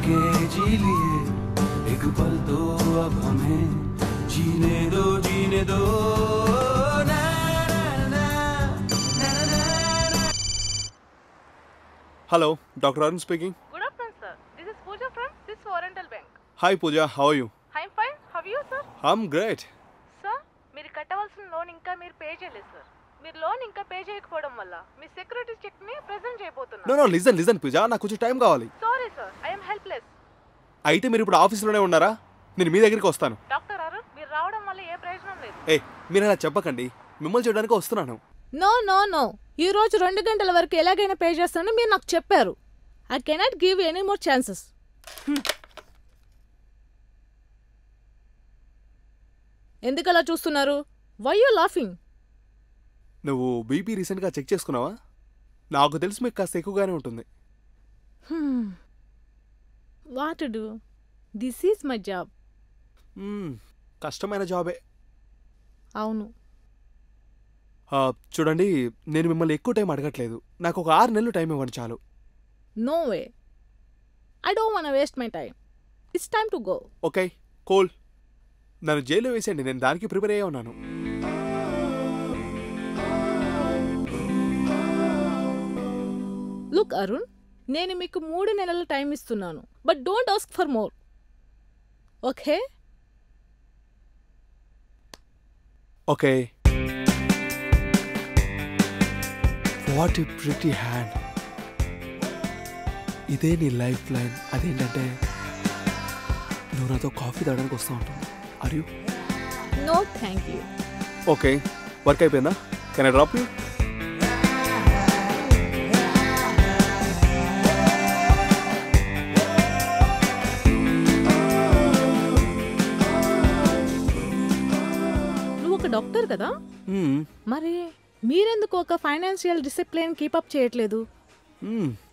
के जी लिए एक पल तो अब हमें जीने दो ना, ना, ना, ना, ना. Hello, Dr. Arun speaking. Good afternoon, sir. This is Pooja from Swiss Oriental Bank. Hi Pooja, how are you? I'm fine. How are you, sir? I'm great. Sir, మీరు కట్టవలసిన లోన్ ఇంకా మీరు పే చేయలేదు సార్. మీరు loan ఇంకా pay చేయకపోవడం వల్ల మీ security check ని ప్రెజెంట్ చేయబోతున్నారు. No, listen Pooja, నాకు కొంచెం టైం కావాలి. Sorry sir, I am helpless. అయితే మీరు ఇప్పుడు ఆఫీస్లోనే ఉన్నారా? నేను మీ దగ్గరికి వస్తాను. డాక్టర్ అరుణ్, మీరు రావడం వల్ల ఏ ప్రయోజనం లేదు. మీరు అలా చెప్పకండి, మిమ్మల్ని చూడడానికి వస్తున్నాను. నో ఈ రోజు 2 గంటల వరకు ఎలాగైనా పే చేస్తానని మీరు నాకు చెప్పారు. I cannot give any more chances. ఎందుకు అలా చూస్తున్నారు? Why you laughing? నువ్వు బీపీ రీసెంట్గా చెక్ చేసుకున్నావా? నాకు తెలిసి మీకు కాస్త ఎక్కువగానే ఉంటుంది. What to do? This is my job. కష్టమైన జాబే. అవును. చూడండి, నేను మిమ్మల్ని ఎక్కువ టైం అడగట్లేదు. నాకు ఒక 6 నెలలు టైం ఇవ్వండి చాలు. No way, I don't want waste my time. It's time to go. Okay cool. నన్ను జైల్లో వేసేయండి, నేను దానికి ప్రిపేర్ అయ్యే ఉన్నాను. లుక్ అరుణ్, నేను మీకు 3 నెలల టైం ఇస్తున్నాను, but don't ask for more. Okay? Okay. What a pretty hand. ఇదే నీ లైఫ్ లైన్. అదేంటంటే నువ్వు నాతో కాఫీ తాగడానికి వస్తూ ఉంటుంది. Are you? No thank you. Okay, work అయిపోయిందా? Can I drop you? నువ్వు ఒక డాక్టర్ కదా, మరి మీరెందుకు ఒక ఫైనాన్షియల్ డిసిప్లిన్ కీపప్ చేయట్లేదు?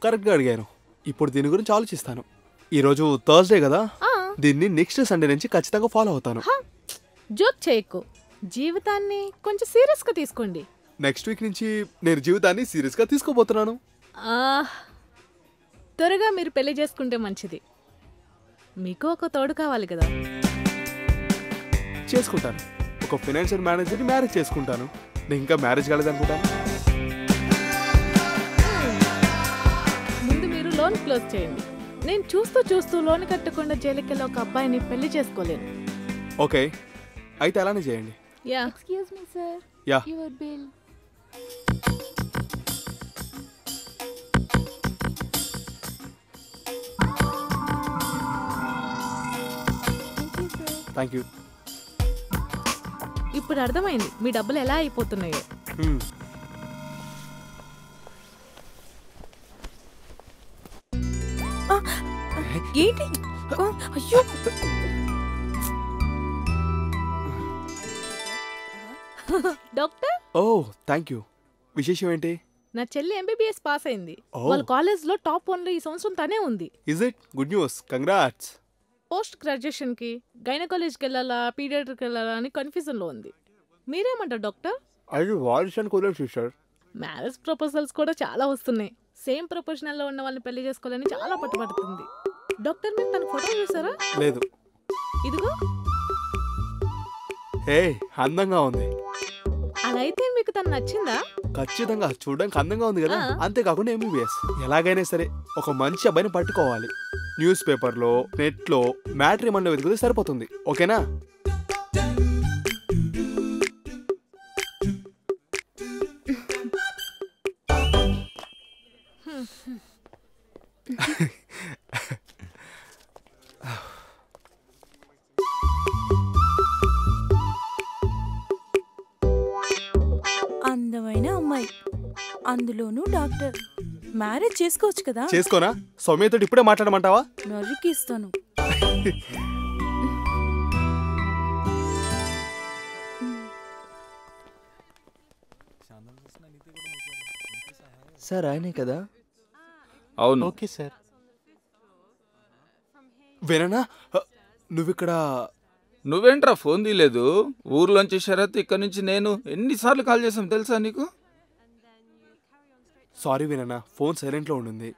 కరెక్ట్గా అడిగాను. ఇప్పుడు దీని గురించి ఆలోచిస్తాను. ఈరోజు థర్స్డే కదా, దీన్ని నెక్స్ట్ సండే నుంచి ఖచ్చితంగా ఫాలో అవుతాను. జోక్ చేయకు, జీవితాన్ని కొంచెం సీరియస్గా తీసుకోండి. నెక్స్ట్ వీక్ నుంచి నేను జీవితాన్ని సీరియస్గా తీసుకోబోతున్నాను. త్వరగా మీరు పెళ్లి చేసుకుంటే మంచిది. మీకు ఒక తోడు కావాలి కదా. చేసుకుంటాను. ఒక ఫైనాన్షియల్ మేనేజర్ని మ్యారేజ్ చేసుకుంటాను. నేను ఇంకా మ్యారేజ్ కాలేదనుకుంటాను. ముందు మీరు లోన్ క్లోజ్ చేయండి. నేను చూస్తూ లోన్ కట్టకుండా జైలుకెళ్ళి ఒక అబ్బాయిని పెళ్లి చేసుకోలేను. ఓకే, అయితే అలానే చేయండి. Yeah. Excuse me sir. Yeah. Your bill. Thank you. ఇప్పుడు అర్థమైంది మీ డబ్బులు ఎలా అయిపోతున్నాయో. ఏంటి? అయ్యో, డాక్టర్. Oh thank you. విశేషం ఏంటి? నా చెల్లి MBBS పాస్ అయింది. వాళ్ళ కాలేజ్లో టాప్ 1లో ఈ సంవత్సరం తనే ఉంది. Is it? Good news, congrats. Post గ్రాడ్యుయేషన్కి గైనకాలజీకి వెళ్ళాలా పీడియాట్రిక్ వెళ్ళాలా అని కన్ఫ్యూజన్లో ఉంది. మీరేమంటారు డాక్టర్? అది వాల్షన్ కుదరదు సిస్టర్. మ్యారేజ్ ప్రపోజల్స్ కూడా చాలా వస్తున్నాయి. సేమ్ ప్రొఫెషనల్లో ఉన్న వాళ్ళని పెళ్లి చేసుకోవాలని చాలా పట్టుబడుతుంది. డాక్టర్, మీరు తన ఫోటో చూసారా? లేదు. ఇదిగో. అందంగా ఉంది. అలా అయితే మీకు తను నచ్చిందా? ఖచ్చితంగా, చూడడానికి అందంగా ఉంది కదా. అంతేకాకుండా MBBS. ఎలాగైనా సరే ఒక మంచి అబ్బాయిని పట్టుకోవాలి. న్యూస్ పేపర్లో, నెట్లో, మ్యాట్రిమోనీలో వెతికితే సరిపోతుంది. ఓకేనా? అందమైన అమ్మాయి, అందులోనూ డాక్టర్. మ్యారేజ్ చేసుకోవచ్చు కదా. చేసుకోనా? సౌమ్యతో ఇప్పుడే మాట్లాడమంటావా? నరికిస్తాను. సార్ ఆయనే కదా? అవును. Okay sir. వేరేనా? నువ్విక్కడ? నువ్వేంట్రా ఫోన్ తీయలేదు? ఊర్లోంచి శరత్, ఇక్కడ నుంచి నేను ఎన్నిసార్లు కాల్ చేసాం తెలుసా నీకు? సారీ వేనన్నా, ఫోన్ సైలెంట్లో ఉండింది.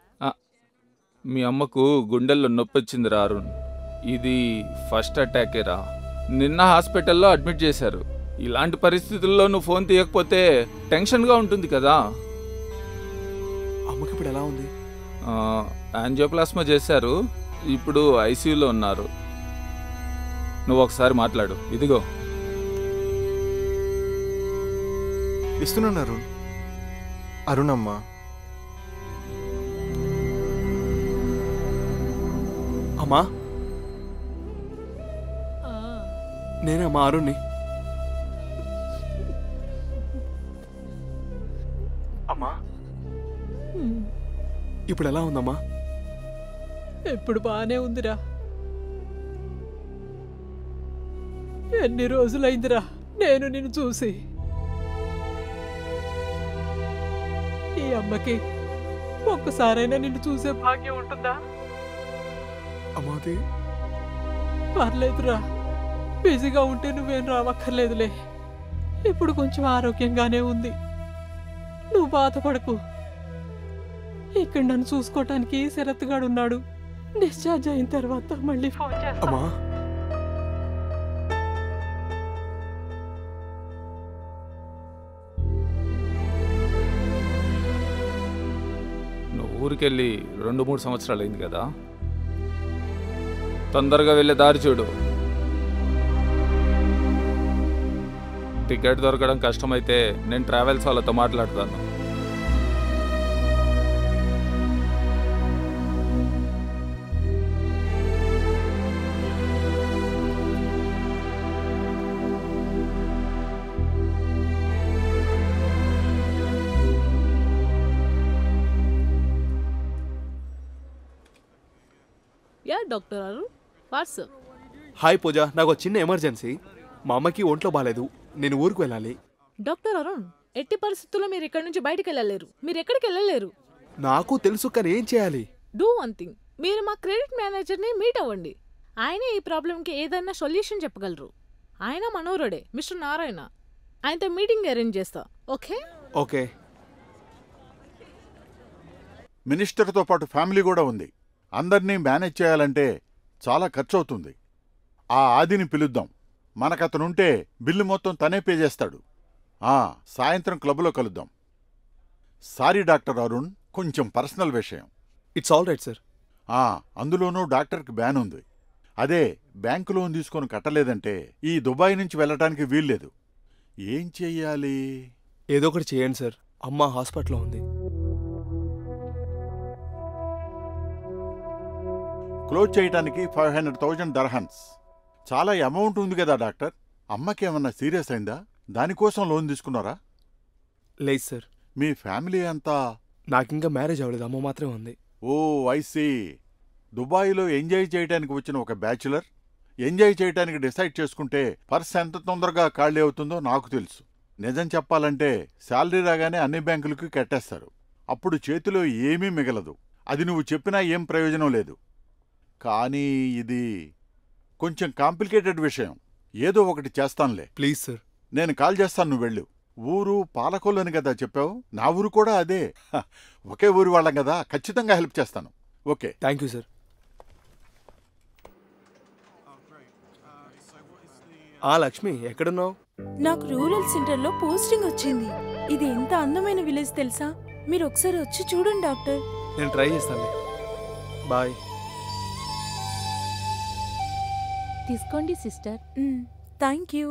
మీ అమ్మకు గుండెల్లో నొప్పి వచ్చిందిరా అరుణ్. ఇది ఫస్ట్ అటాకేరా. నిన్న హాస్పిటల్లో అడ్మిట్ చేశారు. ఇలాంటి పరిస్థితుల్లో నువ్వు ఫోన్ తీయకపోతే టెన్షన్గా ఉంటుంది కదా. అమ్మకి ఇప్పుడు ఎలా ఉంది? యాంజియోప్లాస్మా చేశారు. ఇప్పుడు ఐసీయూలో ఉన్నారు. నువ్వు ఒకసారి మాట్లాడు. ఇదిగో ఇస్తున్నాను అరుణ్. అరుణ్ అమ్మా. అమ్మా నేనే అమ్మా అరుణ్ని. అమ్మా ఇప్పుడు ఎలా ఉందమ్మా? ఇప్పుడు బానే ఉందిరా. ఎన్ని రోజులైందిరా నేను నిన్ను చూసి. ఈ అమ్మకి ఒక్కసారైనా నిన్ను చూసే భాగ్యం ఉంటుందా? అమ్మాది పర్లేదురా, బిజీగా ఉంటే నువ్వేం రావక్కర్లేదులే. ఇప్పుడు కొంచెం ఆరోగ్యంగానే ఉంది. నువ్వు బాధపడకు. ఇక్కడ నన్ను చూసుకోవటానికి శరత్గాడు ఉన్నాడు. డిశ్చార్జ్ అయిన తర్వాత మళ్ళీ ఫోన్ చేస్తా. అమ్మా నువ్వు ఊరికెళ్ళి 2-3 సంవత్సరాలు అయింది కదా. తొందరగా వెళ్ళే దారి చూడు. టికెట్ దొరకడం కష్టమైతే నేను ట్రావెల్స్ వాళ్ళతో మాట్లాడతాను. Yeah doctor Arun, what's? Hi Pooja, నాకు ఒక చిన్న ఎమర్జెన్సీ. మా అమ్మకి ఒంట్లో బాగాలేదు, నేను ఊరికి వెళ్ళాలి. డాక్టర్ అరుణ్, ఎట్టి పరిస్థితుల్లో మీరు ఇక్కడ నుంచి బయటికి వెళ్ళలేరు. మీరు ఎక్కడికి వెళ్ళలేరు. నాకు తెలుసు, కానీ ఏం చేయాలి? డూ వన్ థింగ్, మీరు మా క్రెడిట్ మేనేజర్ని మీట్ అవ్వండి. ఆయనే ఈ ప్రాబ్లంకి ఏదైనా సొల్యూషన్ చెప్పగలరు. ఆయన మనోరుడే, మిస్టర్ నారాయణ. ఆయనతో మీటింగ్ అరేంజ్ చేస్తా. Okay okay. మినిస్టర్తో పాటు ఫ్యామిలీ కూడా ఉంది. అందర్నీ మేనేజ్ చేయాలంటే చాలా ఖర్చు అవుతుంది. ఆ ఆదిని పిలుద్దాం. మనకతనుంటే బిల్లు మొత్తం తనే పే చేస్తాడు. సాయంత్రం క్లబ్లో కలుద్దాం. సారీ డాక్టర్ అరుణ్, కొంచెం పర్సనల్ విషయం. It's all right sir. అందులోనూ డాక్టర్కి బ్యాన్ ఉంది. అదే బ్యాంకు లోన్ తీసుకొని కట్టలేదంటే ఈ దుబాయ్ నుంచి వెళ్ళటానికి వీల్లేదు. ఏం చెయ్యాలి? ఏదో ఒకటి చేయండి సార్. అమ్మ హాస్పిటల్లో ఉంది. క్లోజ్ చేయటానికి 500,000 దర్హన్స్. చాలా అమౌంట్ ఉంది కదా డాక్టర్. అమ్మకేమన్నా సీరియస్ అయిందా? దానికోసం లోన్ తీసుకున్నారా? లేదు సార్. మీ ఫ్యామిలీ అంతా? నాకింకా మ్యారేజ్ అవ్వలేదు, అమ్మ మాత్రమే ఉంది. ఓ ఐసీ. దుబాయ్లో ఎంజాయ్ చేయడానికి వచ్చిన ఒక బ్యాచులర్ ఎంజాయ్ చేయడానికి డిసైడ్ చేసుకుంటే పర్స్ ఎంత తొందరగా ఖాళీ అవుతుందో నాకు తెలుసు. నిజం చెప్పాలంటే శాలరీ రాగానే అన్ని బ్యాంకులకి కట్టేస్తారు. అప్పుడు చేతిలో ఏమీ మిగలదు. అది నువ్వు చెప్పినా ఏం ప్రయోజనం లేదు. కానీ ఇది కొంచెం కాంప్లికేటెడ్ విషయం. ఏదో ఒకటి చేస్తానులే. Please sir. నేను కాల్ చేస్తాను, నువ్వు వెళ్ళు. ఊరు పాలకొల్లని కదా చెప్పావు? నా ఊరు కూడా అదే. ఒకే ఊరి వాళ్ళం కదా, ఖచ్చితంగా హెల్ప్ చేస్తాను. Okay, thank you sir. Lakshmi, ఎక్కడున్నావు? నాకు రూరల్ సెంటర్లో పోస్టింగ్ వచ్చింది. ఇది ఎంత అందమైన విలేజ్ తెలుసా? మీరు ఒకసారి వచ్చి చూడండి డాక్టర్. నేను ట్రై చేస్తాను. బాయ్. తీసుకోండి సిస్టర్. Thank you.